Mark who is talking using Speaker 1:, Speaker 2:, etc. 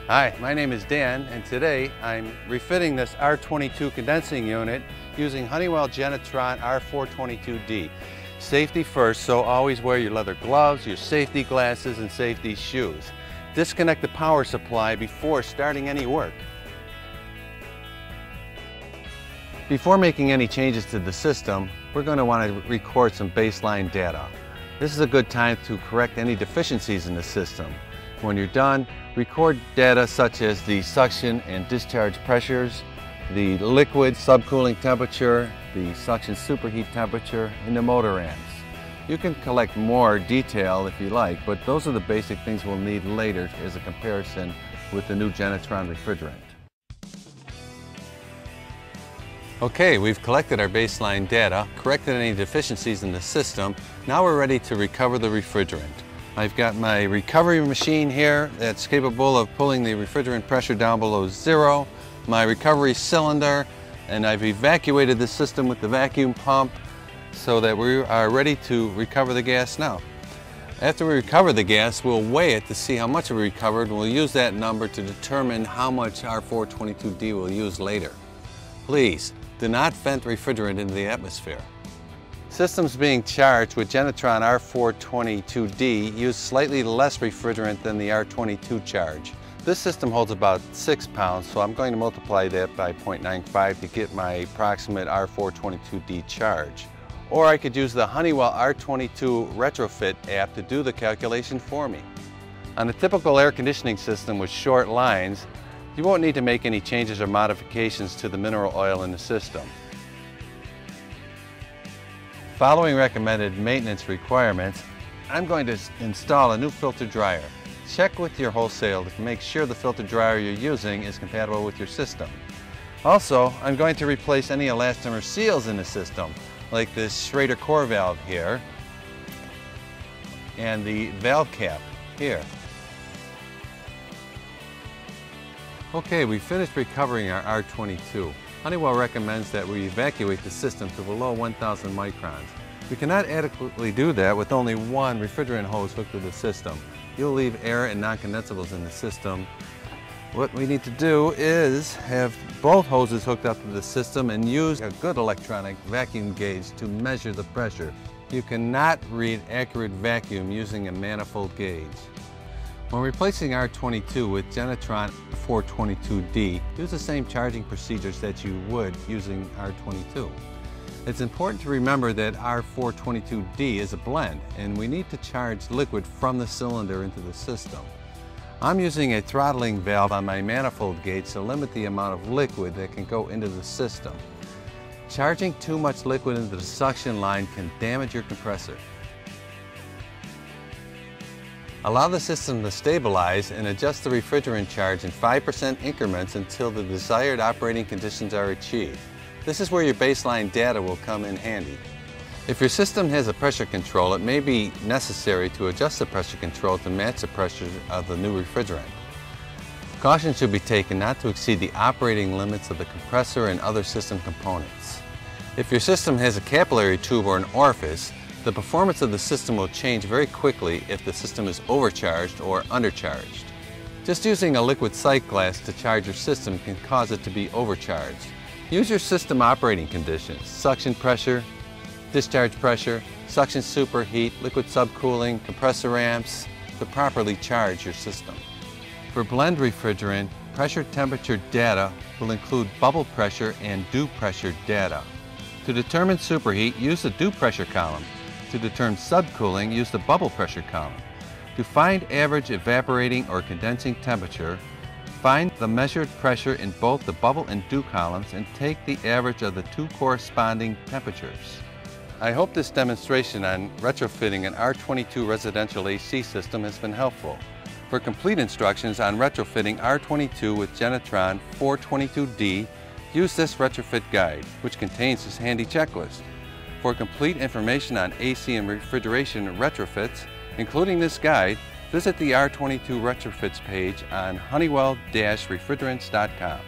Speaker 1: Hi, my name is Dan, and today I'm refitting this R22 condensing unit using Honeywell Genetron R422D. Safety first, so always wear your leather gloves, your safety glasses, and safety shoes. Disconnect the power supply before starting any work. Before making any changes to the system, we're going to want to record some baseline data. This is a good time to correct any deficiencies in the system. When you're done, record data such as the suction and discharge pressures, the liquid subcooling temperature, the suction superheat temperature, and the motor amps. You can collect more detail if you like, but those are the basic things we'll need later as a comparison with the new Genetron refrigerant. Okay, we've collected our baseline data, corrected any deficiencies in the system. Now we're ready to recover the refrigerant. I've got my recovery machine here that's capable of pulling the refrigerant pressure down below zero, my recovery cylinder, and I've evacuated the system with the vacuum pump so that we are ready to recover the gas now. After we recover the gas, we'll weigh it to see how much we recovered, and we'll use that number to determine how much R422D we'll use later. Please, do not vent refrigerant into the atmosphere. Systems being charged with Genetron R422D use slightly less refrigerant than the R22 charge. This system holds about 6 pounds, so I'm going to multiply that by 0.95 to get my approximate R422D charge. Or I could use the Honeywell R22 Retrofit app to do the calculation for me. On a typical air conditioning system with short lines, you won't need to make any changes or modifications to the mineral oil in the system. Following recommended maintenance requirements, I'm going to install a new filter dryer. Check with your wholesaler to make sure the filter dryer you're using is compatible with your system. Also, I'm going to replace any elastomer seals in the system, like this Schrader core valve here and the valve cap here. Okay, we finished recovering our R22. Honeywell recommends that we evacuate the system to below 1,000 microns. We cannot adequately do that with only one refrigerant hose hooked to the system. You'll leave air and non-condensables in the system. What we need to do is have both hoses hooked up to the system and use a good electronic vacuum gauge to measure the pressure. You cannot read accurate vacuum using a manifold gauge. When replacing R22 with Genetron R422D, use the same charging procedures that you would using R22. It's important to remember that R422D is a blend, and we need to charge liquid from the cylinder into the system. I'm using a throttling valve on my manifold gauge to limit the amount of liquid that can go into the system. Charging too much liquid into the suction line can damage your compressor. Allow the system to stabilize and adjust the refrigerant charge in 5% increments until the desired operating conditions are achieved. This is where your baseline data will come in handy. If your system has a pressure control, it may be necessary to adjust the pressure control to match the pressure of the new refrigerant. Caution should be taken not to exceed the operating limits of the compressor and other system components. If your system has a capillary tube or an orifice, the performance of the system will change very quickly if the system is overcharged or undercharged. Just using a liquid sight glass to charge your system can cause it to be overcharged. Use your system operating conditions: suction pressure, discharge pressure, suction superheat, liquid subcooling, compressor amps to properly charge your system. For blend refrigerant, pressure temperature data will include bubble pressure and dew pressure data. To determine superheat, use the dew pressure column. To determine subcooling, use the bubble pressure column. To find average evaporating or condensing temperature, find the measured pressure in both the bubble and dew columns and take the average of the two corresponding temperatures. I hope this demonstration on retrofitting an R22 residential AC system has been helpful. For complete instructions on retrofitting R22 with Genetron R422D, use this retrofit guide, which contains this handy checklist. For complete information on AC and refrigeration retrofits, including this guide, visit the R22 Retrofits page on honeywell-refrigerants.com.